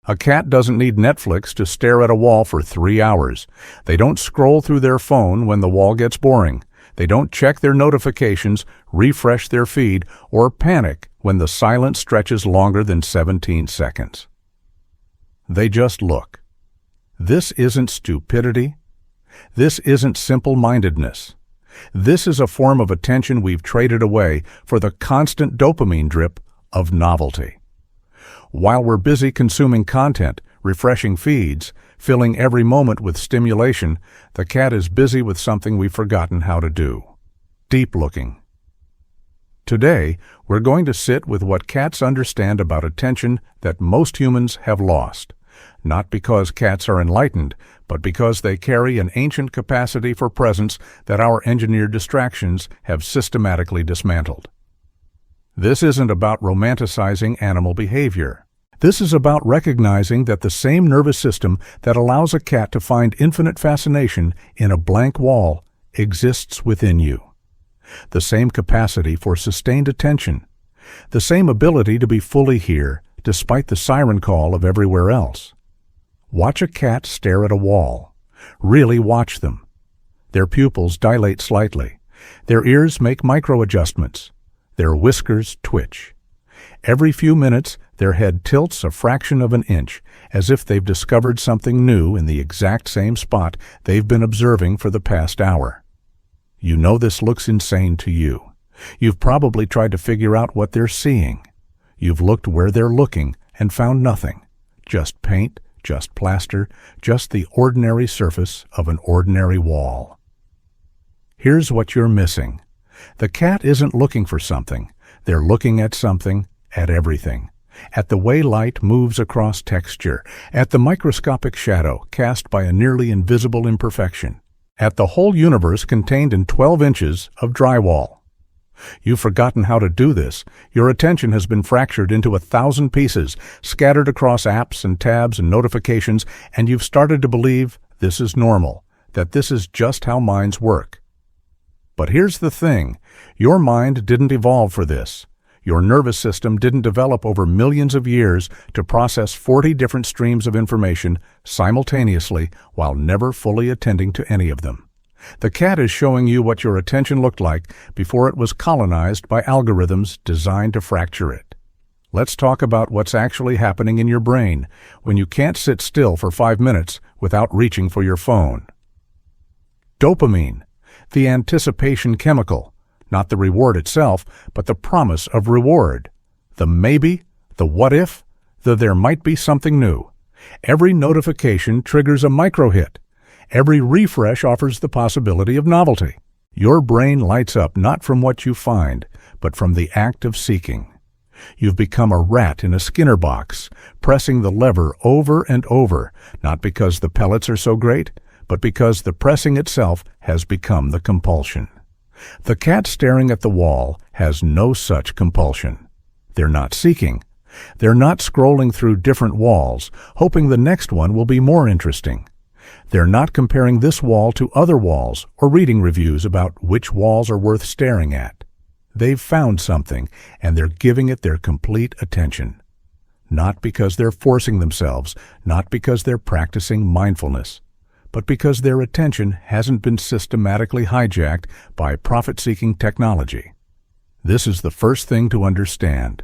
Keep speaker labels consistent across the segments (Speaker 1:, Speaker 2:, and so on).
Speaker 1: A cat doesn't need Netflix to stare at a wall for 3 hours. They don't scroll through their phone when the wall gets boring. They don't check their notifications, refresh their feed, or panic when the silence stretches longer than 17 seconds. They just look. This isn't stupidity. This isn't simple-mindedness. This is a form of attention we've traded away for the constant dopamine drip of novelty. While we're busy consuming content, refreshing feeds, filling every moment with stimulation, the cat is busy with something we've forgotten how to do: deep looking. Today, we're going to sit with what cats understand about attention that most humans have lost, not because cats are enlightened, but because they carry an ancient capacity for presence that our engineered distractions have systematically dismantled. This isn't about romanticizing animal behavior. This is about recognizing that the same nervous system that allows a cat to find infinite fascination in a blank wall exists within you. The same capacity for sustained attention. The same ability to be fully here despite the siren call of everywhere else. Watch a cat stare at a wall. Really watch them. Their pupils dilate slightly. Their ears make micro-adjustments. Their whiskers twitch. Every few minutes, their head tilts a fraction of an inch, as if they've discovered something new in the exact same spot they've been observing for the past hour. You know this looks insane to you. You've probably tried to figure out what they're seeing. You've looked where they're looking and found nothing. Just paint, just plaster, just the ordinary surface of an ordinary wall. Here's what you're missing. The cat isn't looking for something. They're looking at something, at everything. At the way light moves across texture, at the microscopic shadow cast by a nearly invisible imperfection, at the whole universe contained in 12 inches of drywall. You've forgotten how to do this. Your attention has been fractured into 1,000 pieces, scattered across apps and tabs and notifications, and you've started to believe this is normal, that this is just how minds work. But here's the thing. Your mind didn't evolve for this. Your nervous system didn't develop over millions of years to process 40 different streams of information simultaneously while never fully attending to any of them. The cat is showing you what your attention looked like before it was colonized by algorithms designed to fracture it. Let's talk about what's actually happening in your brain when you can't sit still for 5 minutes without reaching for your phone. Dopamine, the anticipation chemical, not the reward itself, but the promise of reward. The maybe, the what if, the there might be something new. Every notification triggers a micro-hit. Every refresh offers the possibility of novelty. Your brain lights up not from what you find, but from the act of seeking. You've become a rat in a Skinner box, pressing the lever over and over, not because the pellets are so great, but because the pressing itself has become the compulsion. The cat staring at the wall has no such compulsion. They're not seeking. They're not scrolling through different walls, hoping the next one will be more interesting. They're not comparing this wall to other walls or reading reviews about which walls are worth staring at. They've found something, and they're giving it their complete attention. Not because they're forcing themselves, not because they're practicing mindfulness, but because their attention hasn't been systematically hijacked by profit-seeking technology. This is the first thing to understand.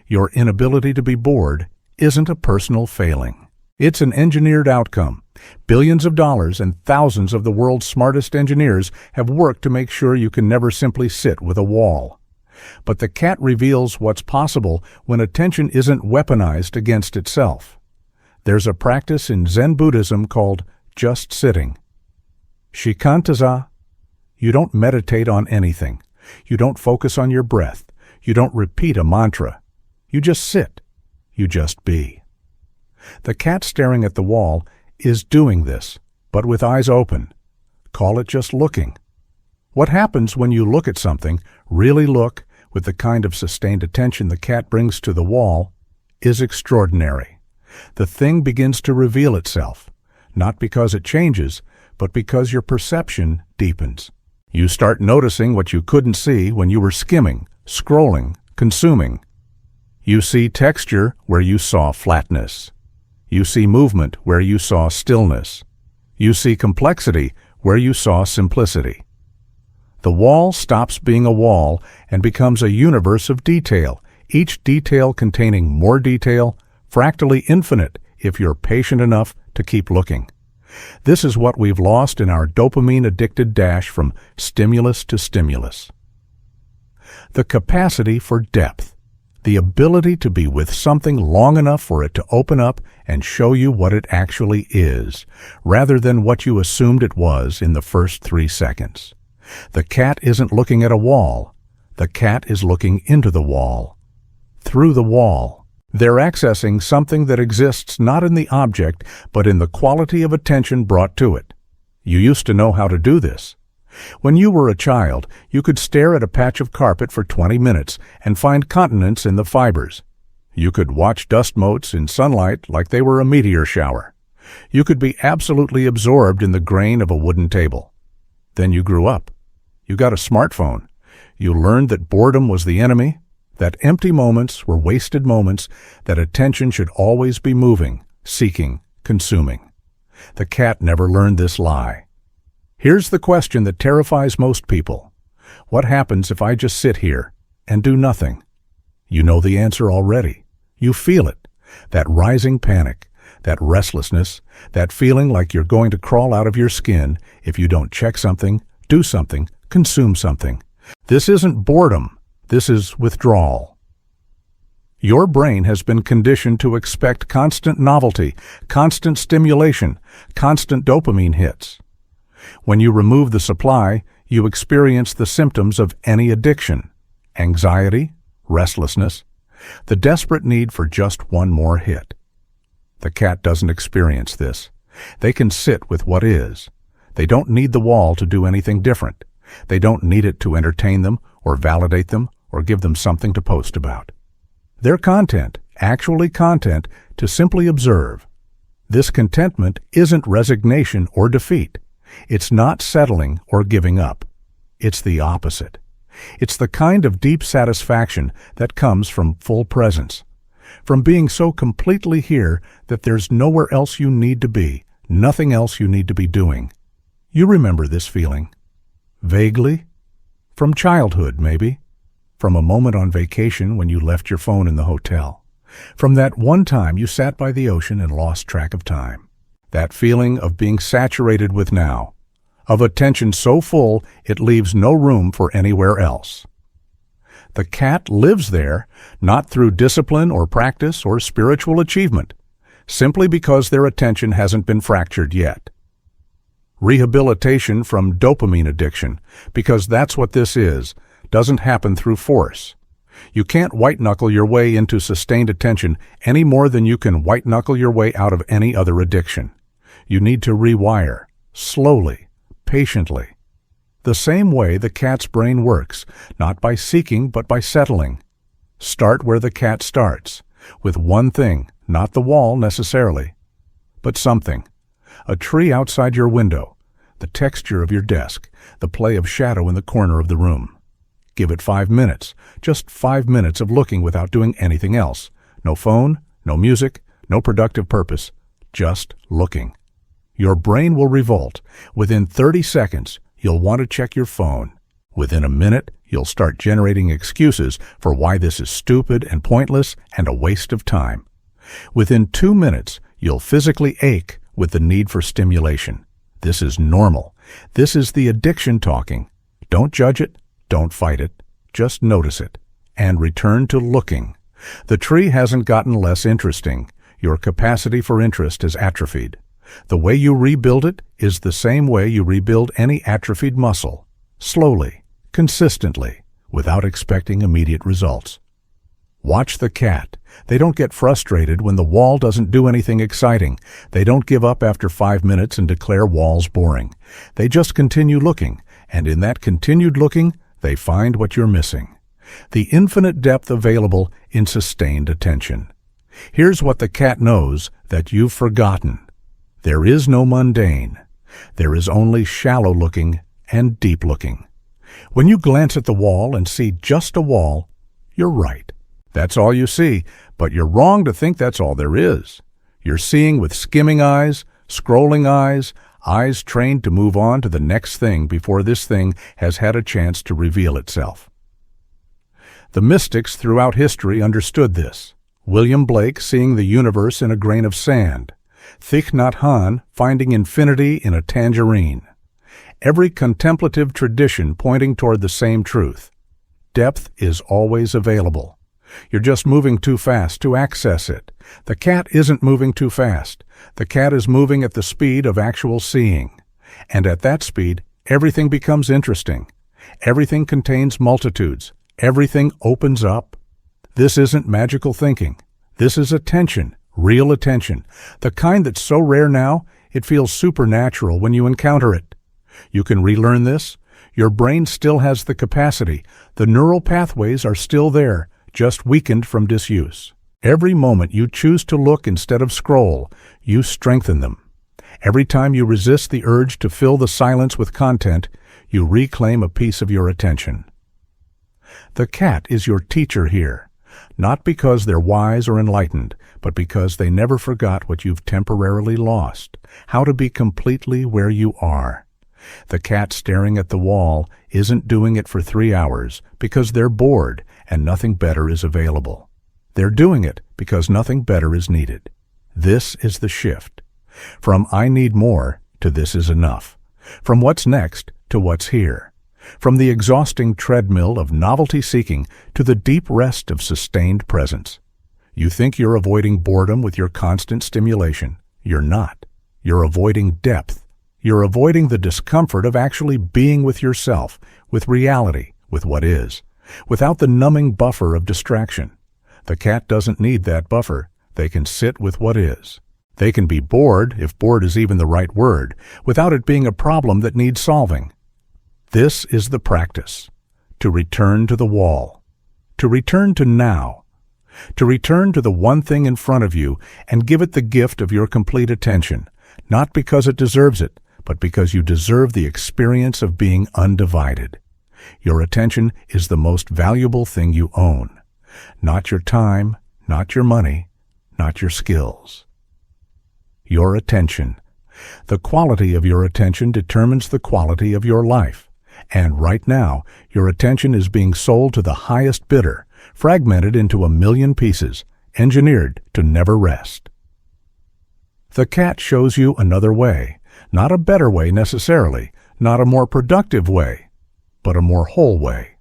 Speaker 1: Your inability to be bored isn't a personal failing. It's an engineered outcome. Billions of dollars and thousands of the world's smartest engineers have worked to make sure you can never simply sit with a wall. But the cat reveals what's possible when attention isn't weaponized against itself. There's a practice in Zen Buddhism called just sitting. Shikantaza. You don't meditate on anything. You don't focus on your breath. You don't repeat a mantra. You just sit. You just be. The cat staring at the wall is doing this, but with eyes open. Call it just looking. What happens when you look at something, really look, with the kind of sustained attention the cat brings to the wall, is extraordinary. The thing begins to reveal itself, not because it changes, but because your perception deepens. You start noticing what you couldn't see when you were skimming, scrolling, consuming. You see texture where you saw flatness. You see movement where you saw stillness. You see complexity where you saw simplicity. The wall stops being a wall and becomes a universe of detail, each detail containing more detail, fractally infinite if you're patient enough to keep looking. This is what we've lost in our dopamine-addicted dash from stimulus to stimulus. The capacity for depth, the ability to be with something long enough for it to open up and show you what it actually is, rather than what you assumed it was in the first 3 seconds. The cat isn't looking at a wall. The cat is looking into the wall. Through the wall. They're accessing something that exists not in the object, but in the quality of attention brought to it. You used to know how to do this. When you were a child, you could stare at a patch of carpet for 20 minutes and find continents in the fibers. You could watch dust motes in sunlight like they were a meteor shower. You could be absolutely absorbed in the grain of a wooden table. Then you grew up. You got a smartphone. You learned that boredom was the enemy, that empty moments were wasted moments, that attention should always be moving, seeking, consuming. The cat never learned this lie. Here's the question that terrifies most people. What happens if I just sit here and do nothing? You know the answer already. You feel it. That rising panic, that restlessness, that feeling like you're going to crawl out of your skin if you don't check something, do something, consume something. This isn't boredom. This is withdrawal. Your brain has been conditioned to expect constant novelty, constant stimulation, constant dopamine hits. When you remove the supply, you experience the symptoms of any addiction: anxiety, restlessness, the desperate need for just one more hit. The cat doesn't experience this. They can sit with what is. They don't need the wall to do anything different. They don't need it to entertain them or validate them or give them something to post about. They're content, actually content, to simply observe. This contentment isn't resignation or defeat. It's not settling or giving up. It's the opposite. It's the kind of deep satisfaction that comes from full presence, from being so completely here that there's nowhere else you need to be, nothing else you need to be doing. You remember this feeling. Vaguely? From childhood, maybe. From a moment on vacation when you left your phone in the hotel. From that one time you sat by the ocean and lost track of time. That feeling of being saturated with now, of attention so full it leaves no room for anywhere else. The cat lives there, not through discipline or practice or spiritual achievement, simply because their attention hasn't been fractured yet. Rehabilitation from dopamine addiction, because that's what this is, doesn't happen through force. You can't white-knuckle your way into sustained attention any more than you can white-knuckle your way out of any other addiction. You need to rewire, slowly, patiently. The same way the cat's brain works, not by seeking but by settling. Start where the cat starts, with one thing, not the wall necessarily, but something. A tree outside your window, the texture of your desk, the play of shadow in the corner of the room. Give it 5 minutes, just 5 minutes of looking without doing anything else. No phone, no music, no productive purpose, just looking. Your brain will revolt. Within 30 seconds, you'll want to check your phone. Within a minute, you'll start generating excuses for why this is stupid and pointless and a waste of time. Within 2 minutes, you'll physically ache with the need for stimulation. This is normal. This is the addiction talking. Don't judge it. Don't fight it. Just notice it. And return to looking. The tree hasn't gotten less interesting. Your capacity for interest is atrophied. The way you rebuild it is the same way you rebuild any atrophied muscle. Slowly, consistently, without expecting immediate results. Watch the cat. They don't get frustrated when the wall doesn't do anything exciting. They don't give up after 5 minutes and declare walls boring. They just continue looking, and in that continued looking, they find what you're missing. The infinite depth available in sustained attention. Here's what the cat knows that you've forgotten. There is no mundane. There is only shallow looking and deep looking. When you glance at the wall and see just a wall, you're right. That's all you see, but you're wrong to think that's all there is. You're seeing with skimming eyes, scrolling eyes, eyes trained to move on to the next thing before this thing has had a chance to reveal itself. The mystics throughout history understood this. William Blake seeing the universe in a grain of sand. Thich Nhat Hanh finding infinity in a tangerine. Every contemplative tradition pointing toward the same truth. Depth is always available. You're just moving too fast to access it. The cat isn't moving too fast. The cat is moving at the speed of actual seeing. And at that speed, everything becomes interesting. Everything contains multitudes. Everything opens up. This isn't magical thinking. This is attention, real attention, the kind that's so rare now, it feels supernatural when you encounter it. You can relearn this. Your brain still has the capacity. The neural pathways are still there, just weakened from disuse. Every moment you choose to look instead of scroll, you strengthen them. Every time you resist the urge to fill the silence with content, you reclaim a piece of your attention. The cat is your teacher here, not because they're wise or enlightened, but because they never forgot what you've temporarily lost, how to be completely where you are. The cat staring at the wall isn't doing it for 3 hours because they're bored and nothing better is available. They're doing it because nothing better is needed. This is the shift. From I need more to this is enough. From what's next to what's here. From the exhausting treadmill of novelty seeking to the deep rest of sustained presence. You think you're avoiding boredom with your constant stimulation. You're not. You're avoiding depth. You're avoiding the discomfort of actually being with yourself, with reality, with what is, without the numbing buffer of distraction. The cat doesn't need that buffer. They can sit with what is. They can be bored, if bored is even the right word, without it being a problem that needs solving. This is the practice. To return to the wall. To return to now. To return to the one thing in front of you and give it the gift of your complete attention, not because it deserves it, but because you deserve the experience of being undivided. Your attention is the most valuable thing you own. Not your time, not your money, not your skills. Your attention. The quality of your attention determines the quality of your life. And right now, your attention is being sold to the highest bidder, fragmented into 1,000,000 pieces, engineered to never rest. The cat shows you another way, not a better way necessarily, not a more productive way, but a more whole way.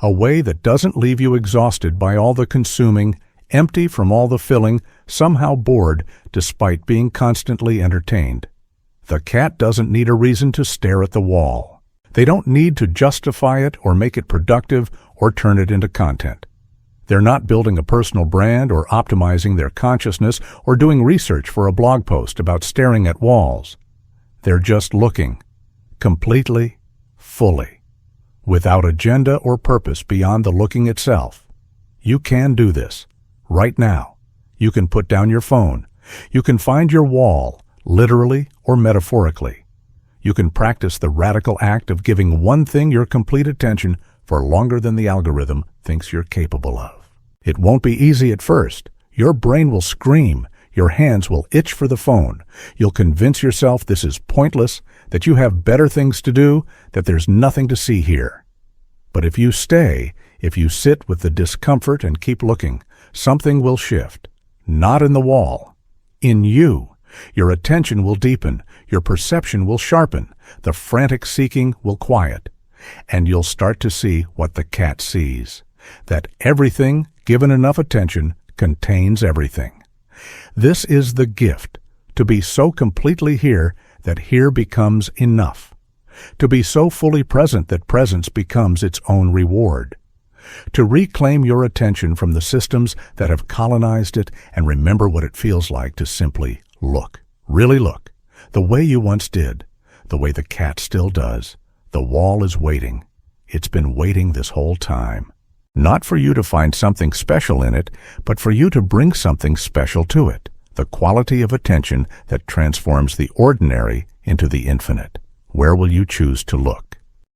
Speaker 1: A way that doesn't leave you exhausted by all the consuming, empty from all the filling, somehow bored despite being constantly entertained. The cat doesn't need a reason to stare at the wall. They don't need to justify it or make it productive or turn it into content. They're not building a personal brand or optimizing their consciousness or doing research for a blog post about staring at walls. They're just looking, completely, fully, without agenda or purpose beyond the looking itself. You can do this, right now. You can put down your phone. You can find your wall, literally or metaphorically. You can practice the radical act of giving one thing your complete attention for longer than the algorithm thinks you're capable of. It won't be easy at first. Your brain will scream. Your hands will itch for the phone. You'll convince yourself this is pointless, that you have better things to do, that there's nothing to see here. But if you stay, if you sit with the discomfort and keep looking, something will shift. Not in the wall. In you. Your attention will deepen, your perception will sharpen, the frantic seeking will quiet, and you'll start to see what the cat sees, that everything, given enough attention, contains everything. This is the gift, to be so completely here that here becomes enough, to be so fully present that presence becomes its own reward. To reclaim your attention from the systems that have colonized it and remember what it feels like to simply look, really look, the way you once did, the way the cat still does. The wall is waiting. It's been waiting this whole time. Not for you to find something special in it, but for you to bring something special to it, the quality of attention that transforms the ordinary into the infinite. Where will you choose to look?